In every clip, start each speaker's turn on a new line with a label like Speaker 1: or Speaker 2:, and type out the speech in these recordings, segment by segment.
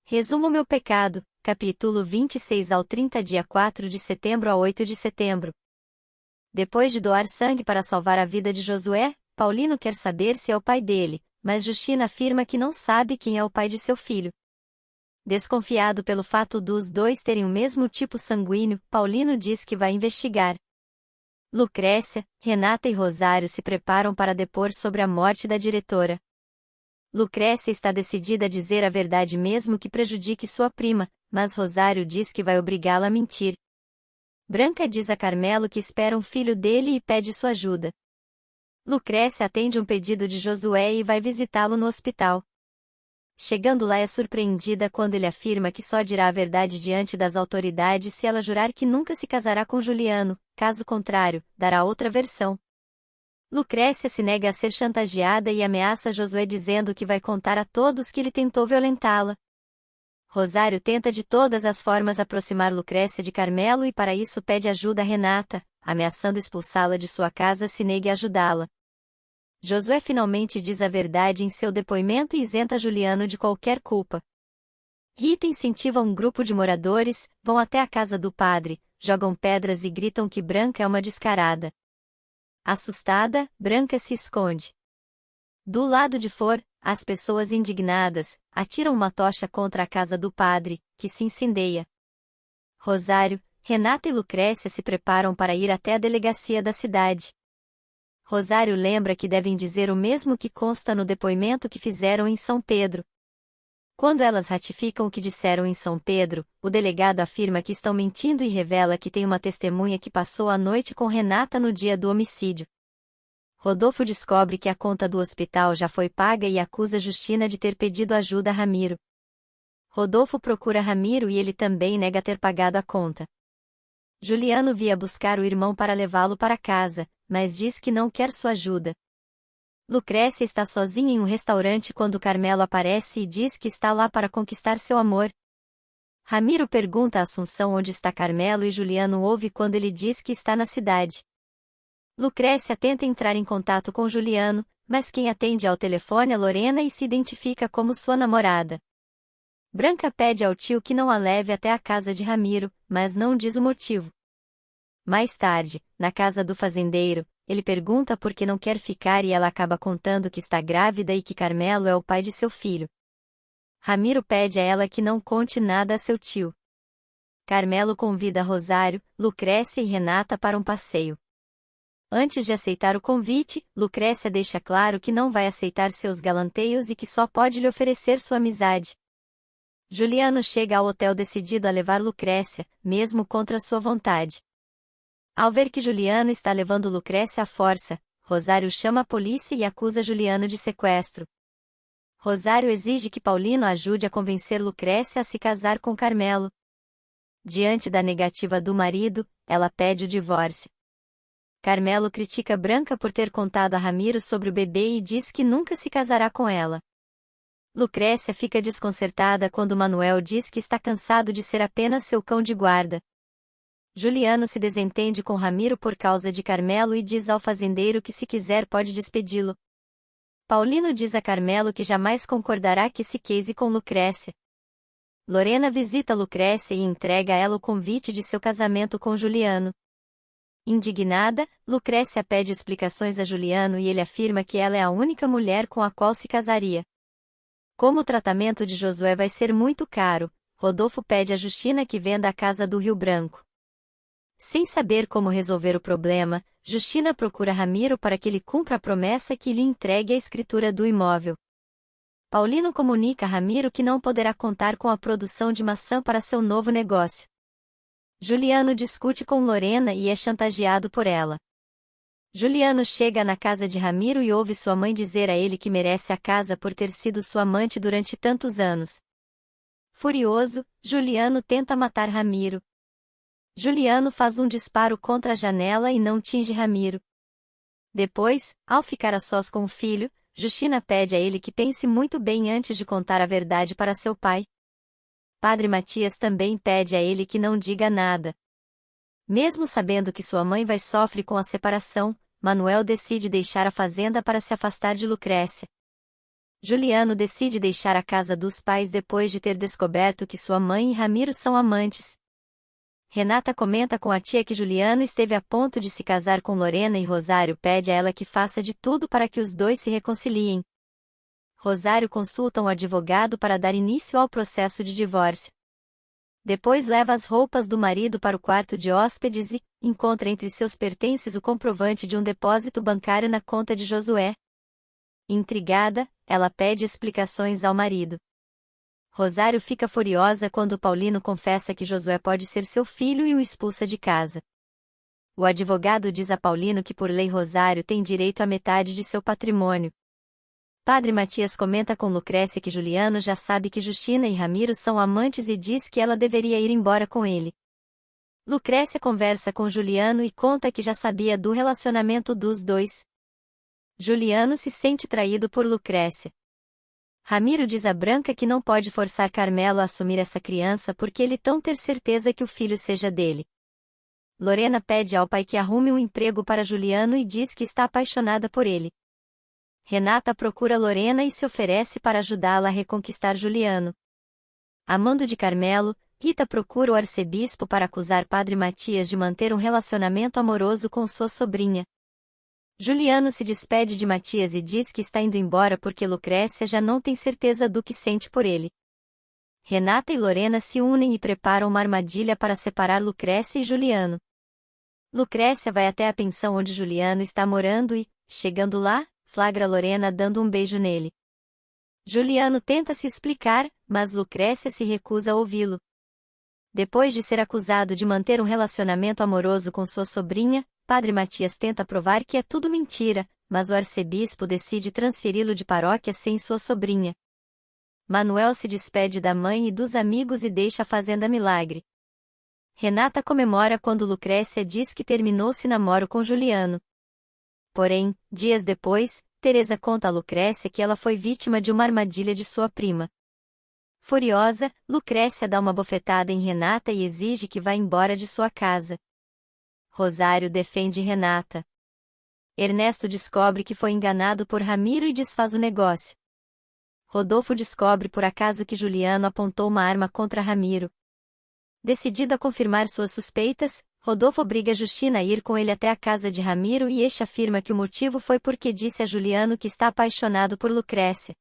Speaker 1: Resumo meu pecado, capítulo 26 ao 30, dia 4 de setembro a 8 de setembro. Depois de doar sangue para salvar a vida de Josué, Paulino quer saber se é o pai dele, mas Justina afirma que não sabe quem é o pai de seu filho. Desconfiado pelo fato dos dois terem o mesmo tipo sanguíneo, Paulino diz que vai investigar. Lucrécia, Renata e Rosário se preparam para depor sobre a morte da diretora. Lucrécia está decidida a dizer a verdade mesmo que prejudique sua prima, mas Rosário diz que vai obrigá-la a mentir. Branca diz a Carmelo que espera um filho dele e pede sua ajuda. Lucrécia atende um pedido de Josué e vai visitá-lo no hospital. Chegando lá é surpreendida quando ele afirma que só dirá a verdade diante das autoridades se ela jurar que nunca se casará com Juliano, caso contrário, dará outra versão. Lucrécia se nega a ser chantageada e ameaça Josué dizendo que vai contar a todos que ele tentou violentá-la. Rosário tenta de todas as formas aproximar Lucrécia de Carmelo e para isso pede ajuda a Renata, ameaçando expulsá-la de sua caso se negue a ajudá-la. Josué finalmente diz a verdade em seu depoimento e isenta Juliano de qualquer culpa. Rita incentiva um grupo de moradores, vão até a casa do padre, jogam pedras e gritam que Branca é uma descarada. Assustada, Branca se esconde. Do lado de fora, as pessoas indignadas atiram uma tocha contra a casa do padre, que se incendeia. Rosário, Renata e Lucrécia se preparam para ir até a delegacia da cidade. Rosário lembra que devem dizer o mesmo que consta no depoimento que fizeram em São Pedro. Quando elas ratificam o que disseram em São Pedro, o delegado afirma que estão mentindo e revela que tem uma testemunha que passou a noite com Renata no dia do homicídio. Rodolfo descobre que a conta do hospital já foi paga e acusa Justina de ter pedido ajuda a Ramiro. Rodolfo procura Ramiro e ele também nega ter pagado a conta. Juliano via buscar o irmão para levá-lo para casa, mas diz que não quer sua ajuda. Lucrécia está sozinha em um restaurante quando Carmelo aparece e diz que está lá para conquistar seu amor. Ramiro pergunta a Assunção onde está Carmelo e Juliano ouve quando ele diz que está na cidade. Lucrécia tenta entrar em contato com Juliano, mas quem atende ao telefone é Lorena e se identifica como sua namorada. Branca pede ao tio que não a leve até a casa de Ramiro, mas não diz o motivo. Mais tarde, na casa do fazendeiro, ele pergunta por que não quer ficar e ela acaba contando que está grávida e que Carmelo é o pai de seu filho. Ramiro pede a ela que não conte nada a seu tio. Carmelo convida Rosário, Lucrécia e Renata para um passeio. Antes de aceitar o convite, Lucrécia deixa claro que não vai aceitar seus galanteios e que só pode lhe oferecer sua amizade. Juliano chega ao hotel decidido a levar Lucrécia, mesmo contra sua vontade. Ao ver que Juliano está levando Lucrécia à força, Rosário chama a polícia e acusa Juliano de sequestro. Rosário exige que Paulino ajude a convencer Lucrécia a se casar com Carmelo. Diante da negativa do marido, ela pede o divórcio. Carmelo critica Branca por ter contado a Ramiro sobre o bebê e diz que nunca se casará com ela. Lucrécia fica desconcertada quando Manuel diz que está cansado de ser apenas seu cão de guarda. Juliano se desentende com Ramiro por causa de Carmelo e diz ao fazendeiro que se quiser pode despedi-lo. Paulino diz a Carmelo que jamais concordará que se case com Lucrécia. Lorena visita Lucrécia e entrega a ela o convite de seu casamento com Juliano. Indignada, Lucrécia pede explicações a Juliano e ele afirma que ela é a única mulher com a qual se casaria. Como o tratamento de Josué vai ser muito caro, Rodolfo pede a Justina que venda a casa do Rio Branco. Sem saber como resolver o problema, Justina procura Ramiro para que ele cumpra a promessa que lhe entregue a escritura do imóvel. Paulino comunica a Ramiro que não poderá contar com a produção de maçã para seu novo negócio. Juliano discute com Lorena e é chantageado por ela. Juliano chega na casa de Ramiro e ouve sua mãe dizer a ele que merece a casa por ter sido sua amante durante tantos anos. Furioso, Juliano tenta matar Ramiro. Juliano faz um disparo contra a janela e não atinge Ramiro. Depois, ao ficar a sós com o filho, Justina pede a ele que pense muito bem antes de contar a verdade para seu pai. Padre Matias também pede a ele que não diga nada. Mesmo sabendo que sua mãe vai sofrer com a separação, Manuel decide deixar a fazenda para se afastar de Lucrécia. Juliano decide deixar a casa dos pais depois de ter descoberto que sua mãe e Ramiro são amantes. Renata comenta com a tia que Juliano esteve a ponto de se casar com Lorena e Rosário pede a ela que faça de tudo para que os dois se reconciliem. Rosário consulta um advogado para dar início ao processo de divórcio. Depois leva as roupas do marido para o quarto de hóspedes e encontra entre seus pertences o comprovante de um depósito bancário na conta de Josué. Intrigada, ela pede explicações ao marido. Rosário fica furiosa quando Paulino confessa que Josué pode ser seu filho e o expulsa de casa. O advogado diz a Paulino que por lei Rosário tem direito à metade de seu patrimônio. Padre Matias comenta com Lucrécia que Juliano já sabe que Justina e Ramiro são amantes e diz que ela deveria ir embora com ele. Lucrécia conversa com Juliano e conta que já sabia do relacionamento dos dois. Juliano se sente traído por Lucrécia. Ramiro diz a Branca que não pode forçar Carmelo a assumir essa criança porque ele tão ter certeza que o filho seja dele. Lorena pede ao pai que arrume um emprego para Juliano e diz que está apaixonada por ele. Renata procura Lorena e se oferece para ajudá-la a reconquistar Juliano. Amando de Carmelo, Rita procura o arcebispo para acusar Padre Matias de manter um relacionamento amoroso com sua sobrinha. Juliano se despede de Matias e diz que está indo embora porque Lucrécia já não tem certeza do que sente por ele. Renata e Lorena se unem e preparam uma armadilha para separar Lucrécia e Juliano. Lucrécia vai até a pensão onde Juliano está morando e, chegando lá, flagra Lorena dando um beijo nele. Juliano tenta se explicar, mas Lucrécia se recusa a ouvi-lo. Depois de ser acusado de manter um relacionamento amoroso com sua sobrinha, Padre Matias tenta provar que é tudo mentira, mas o arcebispo decide transferi-lo de paróquia sem sua sobrinha. Manuel se despede da mãe e dos amigos e deixa a Fazenda Milagre. Renata comemora quando Lucrécia diz que terminou-se namoro com Juliano. Porém, dias depois, Teresa conta a Lucrécia que ela foi vítima de uma armadilha de sua prima. Furiosa, Lucrécia dá uma bofetada em Renata e exige que vá embora de sua casa. Rosário defende Renata. Ernesto descobre que foi enganado por Ramiro e desfaz o negócio. Rodolfo descobre por acaso que Juliano apontou uma arma contra Ramiro. Decidido a confirmar suas suspeitas, Rodolfo obriga Justina a ir com ele até a casa de Ramiro e este afirma que o motivo foi porque disse a Juliano que está apaixonado por Lucrécia.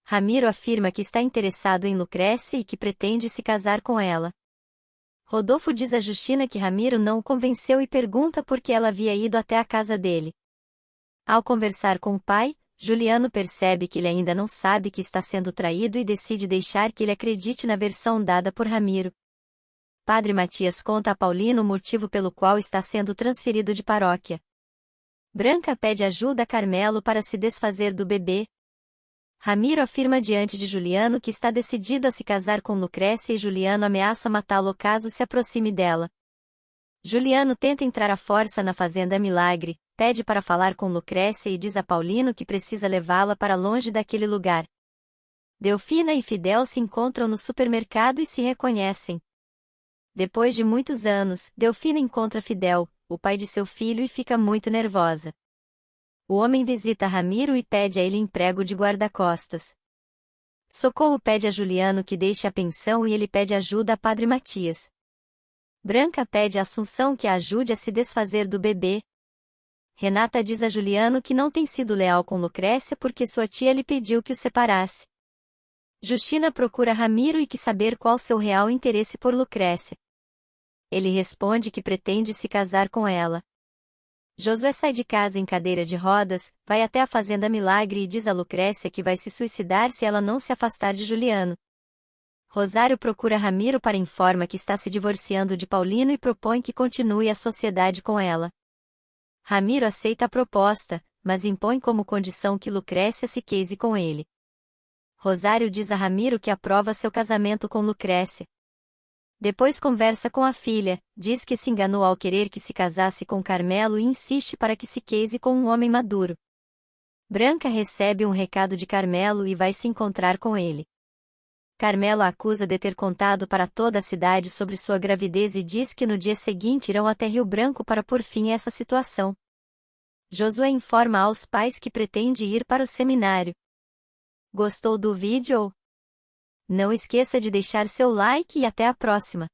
Speaker 1: Ramiro afirma que está interessado em Lucrécia e que pretende se casar com ela. Rodolfo diz a Justina que Ramiro não o convenceu e pergunta por que ela havia ido até a casa dele. Ao conversar com o pai, Juliano percebe que ele ainda não sabe que está sendo traído e decide deixar que ele acredite na versão dada por Ramiro. Padre Matias conta a Paulino o motivo pelo qual está sendo transferido de paróquia. Branca pede ajuda a Carmelo para se desfazer do bebê. Ramiro afirma diante de Juliano que está decidido a se casar com Lucrécia e Juliano ameaça matá-lo caso se aproxime dela. Juliano tenta entrar à força na Fazenda Milagre, pede para falar com Lucrécia e diz a Paulino que precisa levá-la para longe daquele lugar. Delfina e Fidel se encontram no supermercado e se reconhecem. Depois de muitos anos, Delfina encontra Fidel, o pai de seu filho, e fica muito nervosa. O homem visita Ramiro e pede a ele emprego de guarda-costas. Socorro pede a Juliano que deixe a pensão e ele pede ajuda a Padre Matias. Branca pede a Assunção que a ajude a se desfazer do bebê. Renata diz a Juliano que não tem sido leal com Lucrécia porque sua tia lhe pediu que o separasse. Justina procura Ramiro e quer saber qual seu real interesse por Lucrécia. Ele responde que pretende se casar com ela. Josué sai de casa em cadeira de rodas, vai até a Fazenda Milagre e diz a Lucrécia que vai se suicidar se ela não se afastar de Juliano. Rosário procura Ramiro para informar que está se divorciando de Paulino e propõe que continue a sociedade com ela. Ramiro aceita a proposta, mas impõe como condição que Lucrécia se case com ele. Rosário diz a Ramiro que aprova seu casamento com Lucrécia. Depois conversa com a filha, diz que se enganou ao querer que se casasse com Carmelo e insiste para que se case com um homem maduro. Branca recebe um recado de Carmelo e vai se encontrar com ele. Carmelo a acusa de ter contado para toda a cidade sobre sua gravidez e diz que no dia seguinte irão até Rio Branco para pôr fim a essa situação. Josué informa aos pais que pretende ir para o seminário. Gostou do vídeo? Não esqueça de deixar seu like e até a próxima!